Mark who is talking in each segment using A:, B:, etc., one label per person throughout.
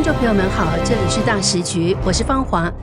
A: 观众朋友们好，这里是大时局，我是芳华。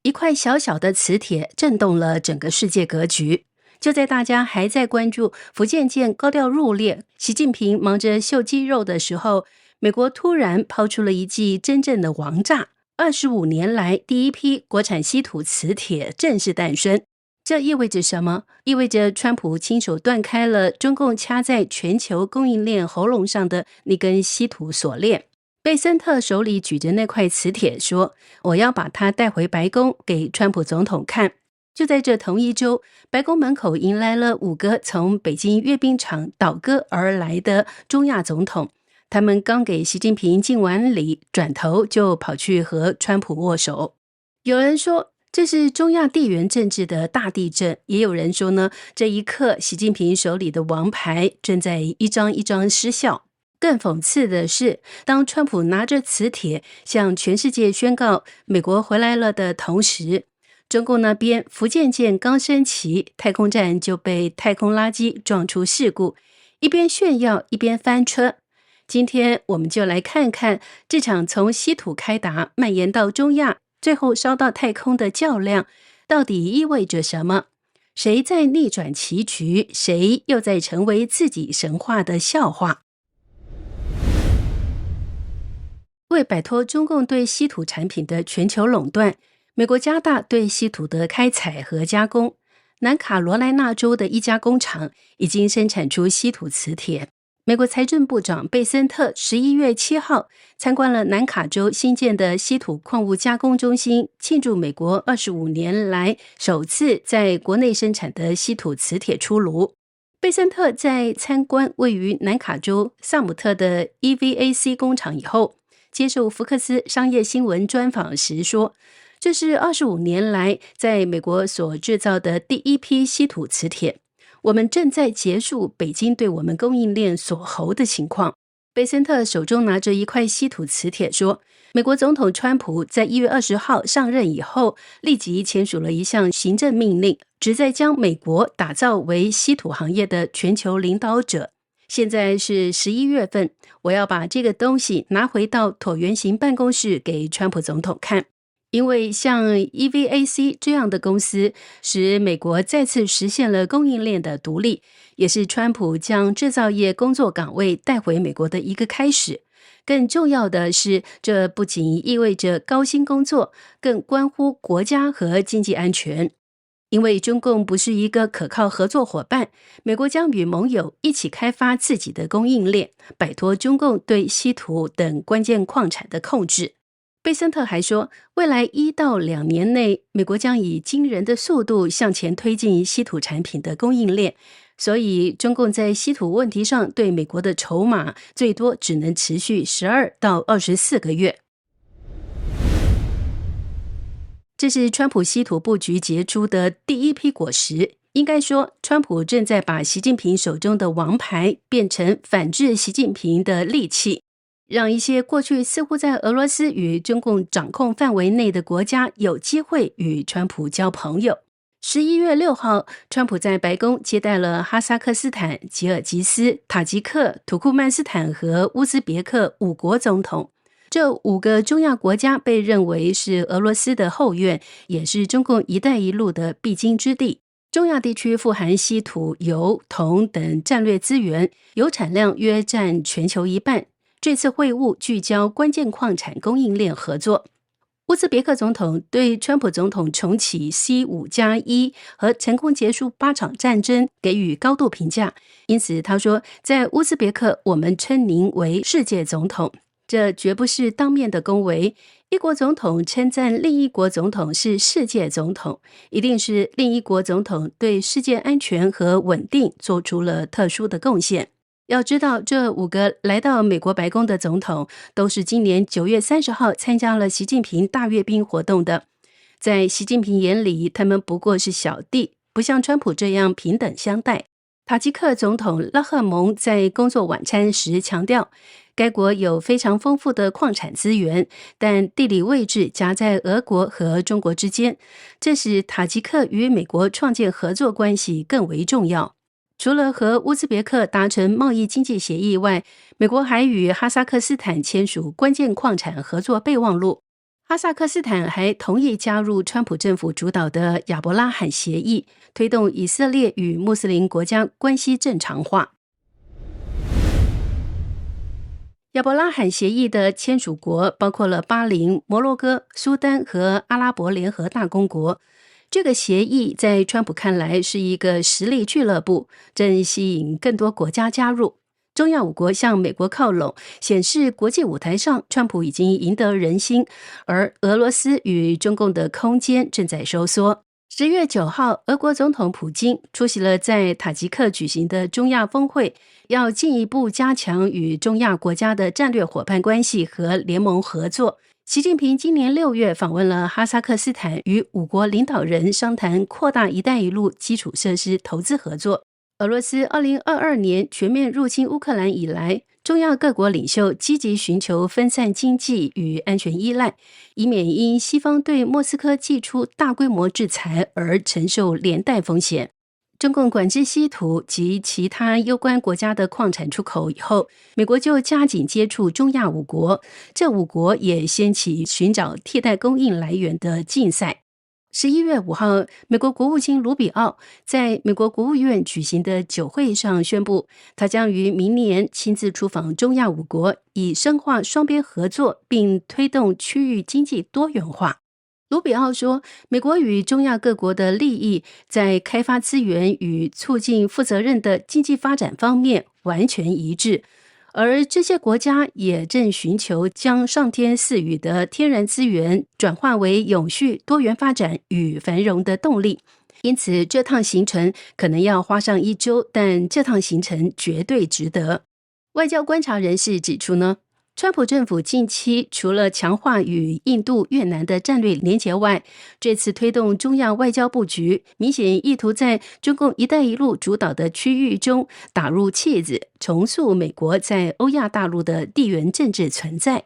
A: 一块小小的磁铁震动了整个世界格局。就在大家还在关注福建舰高调入列，习近平忙着秀肌肉的时候，美国突然抛出了一记真正的王炸，25年来第一批国产稀土磁铁正式诞生。这意味着什么？意味着川普亲手断开了中共掐在全球供应链喉咙上的那根稀土锁链。贝森特手里举着那块磁铁说，我要把它带回白宫给川普总统看。就在这同一周，白宫门口迎来了5个从北京阅兵场倒戈而来的中亚总统，他们刚给习近平敬完礼，转头就跑去和川普握手。有人说这是中亚地缘政治的大地震，也有人说呢，这一刻习近平手里的王牌正在一张一张失效。更讽刺的是，当川普拿着磁铁向全世界宣告美国回来了的同时，中共那边福建舰刚升旗，太空站就被太空垃圾撞出事故，一边炫耀一边翻车。今天我们就来看看这场从稀土开打蔓延到中亚，最后烧到太空的较量到底意味着什么？谁在逆转棋局？谁又在成为自己神话的笑话？为摆脱中共对稀土产品的全球垄断，美国加大对稀土的开采和加工。南卡罗来纳州的一家工厂已经生产出稀土磁铁。美国财政部长贝森特11月7号参观了南卡州新建的稀土矿物加工中心，庆祝美国25年来首次在国内生产的稀土磁铁出炉。贝森特在参观位于南卡州萨姆特的 EVAC 工厂以后，接受福克斯商业新闻专访时说，这是25年来在美国所制造的第一批稀土磁铁，我们正在结束北京对我们供应链锁喉的情况。贝森特手中拿着一块稀土磁铁说，美国总统川普在1月20号上任以后，立即签署了一项行政命令，旨在将美国打造为稀土行业的全球领导者。现在是11月份，我要把这个东西拿回到椭圆形办公室给川普总统看。因为像 EVAC 这样的公司，使美国再次实现了供应链的独立，也是川普将制造业工作岗位带回美国的一个开始。更重要的是，这不仅意味着高薪工作，更关乎国家和经济安全。因为中共不是一个可靠合作伙伴，美国将与盟友一起开发自己的供应链，摆脱中共对稀土等关键矿产的控制。贝森特还说，未来1到2年内，美国将以惊人的速度向前推进稀土产品的供应链，所以中共在稀土问题上对美国的筹码最多只能持续12到24个月。这是川普稀土布局结出的第一批果实。应该说，川普正在把习近平手中的王牌变成反制习近平的利器，让一些过去似乎在俄罗斯与中共掌控范围内的国家有机会与川普交朋友。11月6号，川普在白宫接待了哈萨克斯坦、吉尔吉斯、塔吉克、土库曼斯坦和乌兹别克5国总统。这5个中亚国家被认为是俄罗斯的后院，也是中共一带一路的必经之地。中亚地区富含稀土、铀、铜等战略资源，铀产量约占全球1半。这次会晤聚焦关键矿产供应链合作。乌兹别克总统对川普总统重启 C5+1 和成功结束8场战争给予高度评价，因此他说，在乌兹别克我们称您为世界总统。这绝不是当面的恭维，一国总统称赞另一国总统是世界总统，一定是另一国总统对世界安全和稳定做出了特殊的贡献。要知道，这5个来到美国白宫的总统都是今年9月30号参加了习近平大阅兵活动的。在习近平眼里，他们不过是小弟，不像川普这样平等相待。塔吉克总统拉赫蒙在工作晚餐时强调，该国有非常丰富的矿产资源，但地理位置夹在俄国和中国之间，这使塔吉克与美国创建合作关系更为重要。除了和乌兹别克达成贸易经济协议外，美国还与哈萨克斯坦签署关键矿产合作备忘录。哈萨克斯坦还同意加入川普政府主导的亚伯拉罕协议，推动以色列与穆斯林国家关系正常化。亚伯拉罕协议的签署国包括了巴林、摩洛哥、苏丹和阿拉伯联合大公国。这个协议在川普看来是一个实力俱乐部，正吸引更多国家加入。中亚五国向美国靠拢，显示国际舞台上川普已经赢得人心，而俄罗斯与中共的空间正在收缩。10月9号，俄国总统普京出席了在塔吉克举行的中亚峰会，要进一步加强与中亚国家的战略伙伴关系和联盟合作。习近平今年6月访问了哈萨克斯坦，与5国领导人商谈扩大“一带一路”基础设施投资合作。俄罗斯2022年全面入侵乌克兰以来，中亚各国领袖积极寻求分散经济与安全依赖，以免因西方对莫斯科祭出大规模制裁而承受连带风险。中共管制稀土及其他攸关国家的矿产出口以后，美国就加紧接触中亚五国，这5国也掀起寻找替代供应来源的竞赛。11月5号，美国国务卿卢比奥在美国国务院举行的酒会上宣布，他将于明年亲自出访中亚5国，以深化双边合作并推动区域经济多元化。卢比奥说，美国与中亚各国的利益在开发资源与促进负责任的经济发展方面完全一致，而这些国家也正寻求将上天赐予的天然资源转化为永续多元发展与繁荣的动力。因此，这趟行程可能要花上1周，但这趟行程绝对值得。外交观察人士指出呢，川普政府近期除了强化与印度、越南的战略连结外，这次推动中亚外交布局，明显意图在中共“一带一路”主导的区域中打入契子，重塑美国在欧亚大陆的地缘政治存在。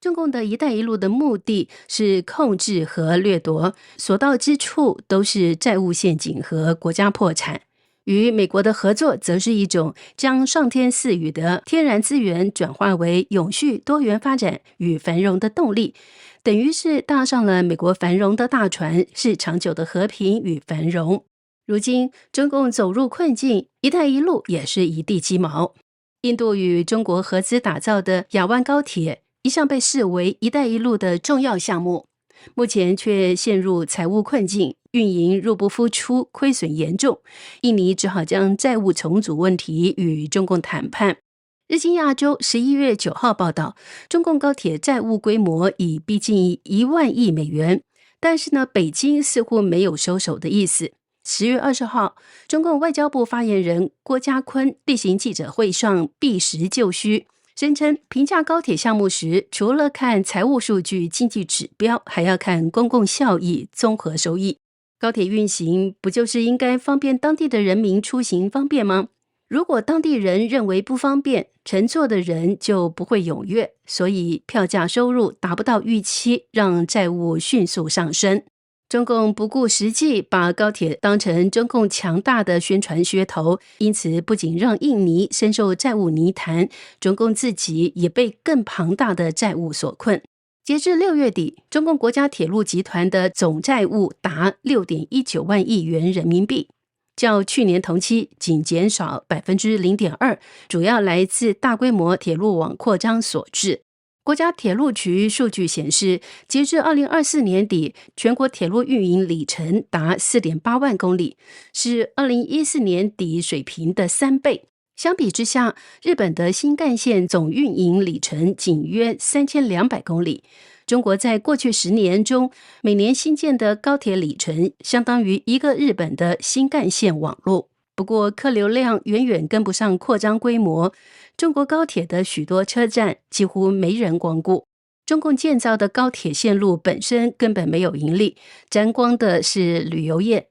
A: 中共的“一带一路”的目的是控制和掠夺，所到之处都是债务陷阱和国家破产。与美国的合作则是一种将上天赐予的天然资源转化为永续多元发展与繁荣的动力，等于是搭上了美国繁荣的大船，是长久的和平与繁荣。如今中共走入困境，一带一路也是一地鸡毛。印度与中国合资打造的亚湾高铁一向被视为一带一路的重要项目，目前却陷入财务困境，运营入不敷出，亏损严重。印尼只好将债务重组问题与中共谈判。日经亚洲11月9号报道，中共高铁债务规模已逼近1万亿美元，但是呢，北京似乎没有收手的意思。10月20号，中共外交部发言人郭家坤例行记者会上避实就虚，声称评价高铁项目时，除了看财务数据、经济指标，还要看公共效益、综合收益。高铁运行不就是应该方便当地的人民出行方便吗？如果当地人认为不方便，乘坐的人就不会踊跃，所以票价收入达不到预期，让债务迅速上升。中共不顾实际，把高铁当成中共强大的宣传噱头，因此不仅让印尼深受债务泥潭，中共自己也被更庞大的债务所困。截至6月底，中共国家铁路集团的总债务达 6.19 万亿元人民币，较去年同期仅减少 0.2%， 主要来自大规模铁路网扩张所致。国家铁路局数据显示，截至2024年底，全国铁路运营里程达 4.8 万公里，是2014年底水平的3倍。相比之下，日本的新干线总运营里程仅约3200公里。中国在过去10年中，每年新建的高铁里程相当于一个日本的新干线网络。不过，客流量远远跟不上扩张规模，中国高铁的许多车站几乎没人光顾。中共建造的高铁线路本身根本没有盈利，沾光的是旅游业。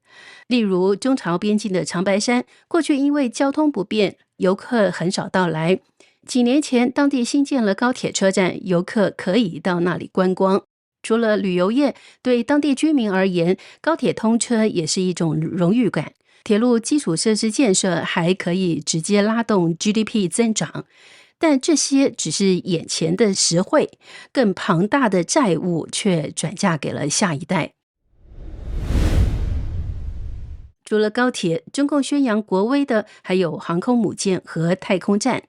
A: 例如中朝边境的长白山，过去因为交通不便，游客很少到来。几年前，当地新建了高铁车站，游客可以到那里观光。除了旅游业，对当地居民而言，高铁通车也是一种荣誉感。铁路基础设施建设还可以直接拉动 GDP 增长，但这些只是眼前的实惠，更庞大的债务却转嫁给了下一代。除了高铁，中共宣扬国威的还有航空母舰和太空站。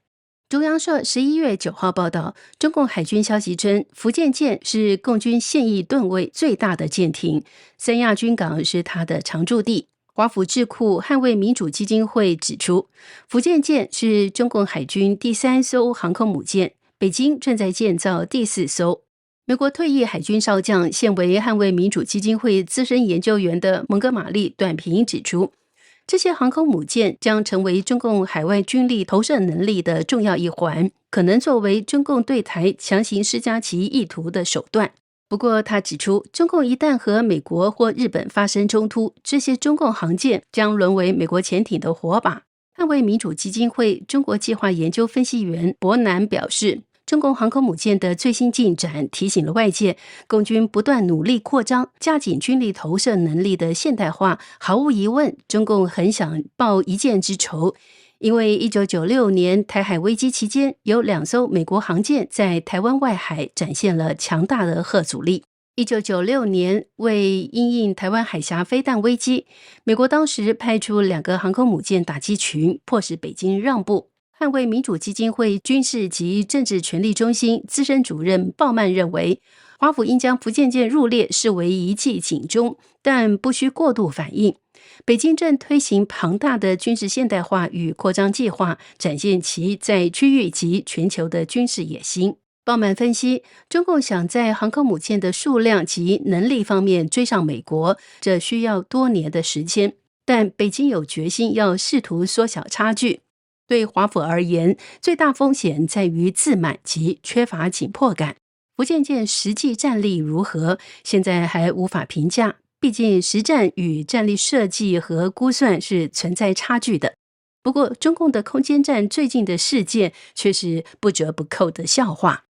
A: 中央社11月9号报道，中共海军消息称，福建舰是共军现役吨位最大的舰艇，三亚军港是它的常驻地。华府智库捍卫民主基金会指出，福建舰是中共海军第3艘航空母舰，北京正在建造第4艘。美国退役海军少将、现为捍卫民主基金会资深研究员的蒙哥马利短评指出，这些航空母舰将成为中共海外军力投射能力的重要一环，可能作为中共对台强行施加其意图的手段。不过他指出，中共一旦和美国或日本发生冲突，这些中共航舰将沦为美国潜艇的火把。捍卫民主基金会中国计划研究分析员伯南表示，中共航空母舰的最新进展提醒了外界，共军不断努力扩张、加紧军力投射能力的现代化，毫无疑问，中共很想报一箭之仇。因为1996年台海危机期间，有2艘美国航舰在台湾外海展现了强大的核阻力。1996年，为因应台湾海峡飞弹危机，美国当时派出2个航空母舰打击群，迫使北京让步。捍卫民主基金会军事及政治权力中心资深主任鲍曼认为，华府应将福建舰入列视为一记警钟，但不需过度反应。北京正推行庞大的军事现代化与扩张计划，展现其在区域及全球的军事野心。鲍曼分析，中共想在航空母舰的数量及能力方面追上美国，这需要多年的时间，但北京有决心要试图缩小差距。对华府而言，最大风险在于自满及缺乏紧迫感。福建舰实际战力如何，现在还无法评价，毕竟实战与战力设计和估算是存在差距的。不过，中共的空间站最近的事件却是不折不扣的笑话。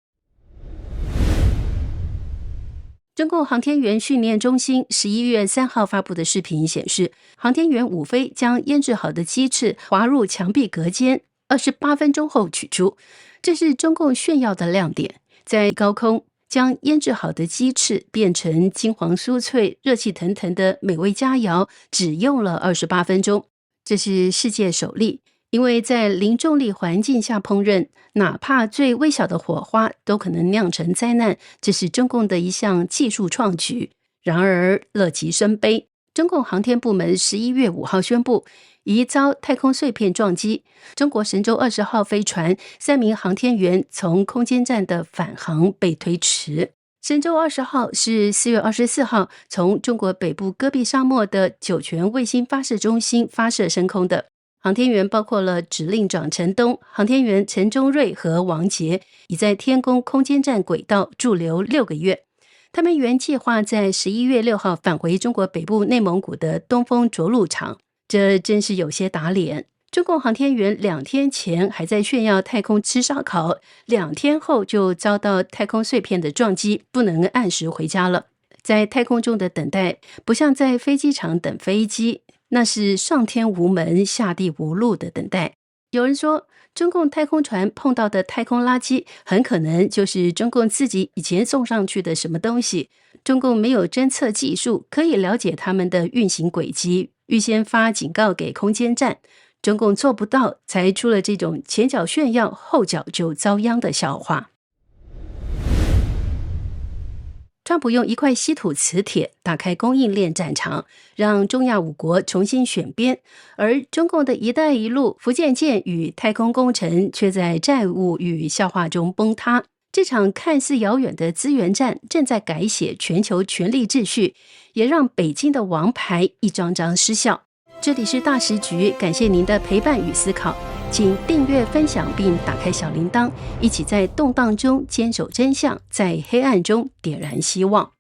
A: 中共航天员训练中心11月3号发布的视频显示，航天员伍飞将腌制好的鸡翅滑入墙壁隔间，28分钟后取出，这是中共炫耀的亮点。在高空将腌制好的鸡翅变成金黄酥脆、热气腾腾的美味佳肴，只用了28分钟，这是世界首例。因为在零重力环境下烹饪，哪怕最微小的火花都可能酿成灾难，这是中共的一项技术创举。然而乐极生悲，中共航天部门11月5号宣布，疑遭太空碎片撞击，中国神舟20号飞船3名航天员从空间站的返航被推迟。神舟20号是4月24号从中国北部戈壁沙漠的酒泉卫星发射中心发射升空的。航天员包括了指令长陈东、航天员陈忠瑞和王杰，已在天宫空间站轨道驻留6个月。他们原计划在11月6号返回中国北部内蒙古的东风着陆场，这真是有些打脸。中共航天员2天前还在炫耀太空吃烧烤，2天后就遭到太空碎片的撞击，不能按时回家了。在太空中的等待，不像在飞机场等飞机，那是上天无门下地无路的等待。有人说，中共太空船碰到的太空垃圾很可能就是中共自己以前送上去的什么东西。中共没有侦测技术可以了解他们的运行轨迹，预先发警告给空间站，中共做不到，才出了这种前脚炫耀后脚就遭殃的笑话。川普用1块稀土磁铁打开供应链战场，让中亚5国重新选边，而中共的一带一路、福建舰与太空工程却在债务与笑话中崩塌。这场看似遥远的资源战正在改写全球权力秩序，也让北京的王牌一张张失效。这里是大时局，感谢您的陪伴与思考，请订阅、分享并打开小铃铛，一起在动荡中坚守真相，在黑暗中点燃希望。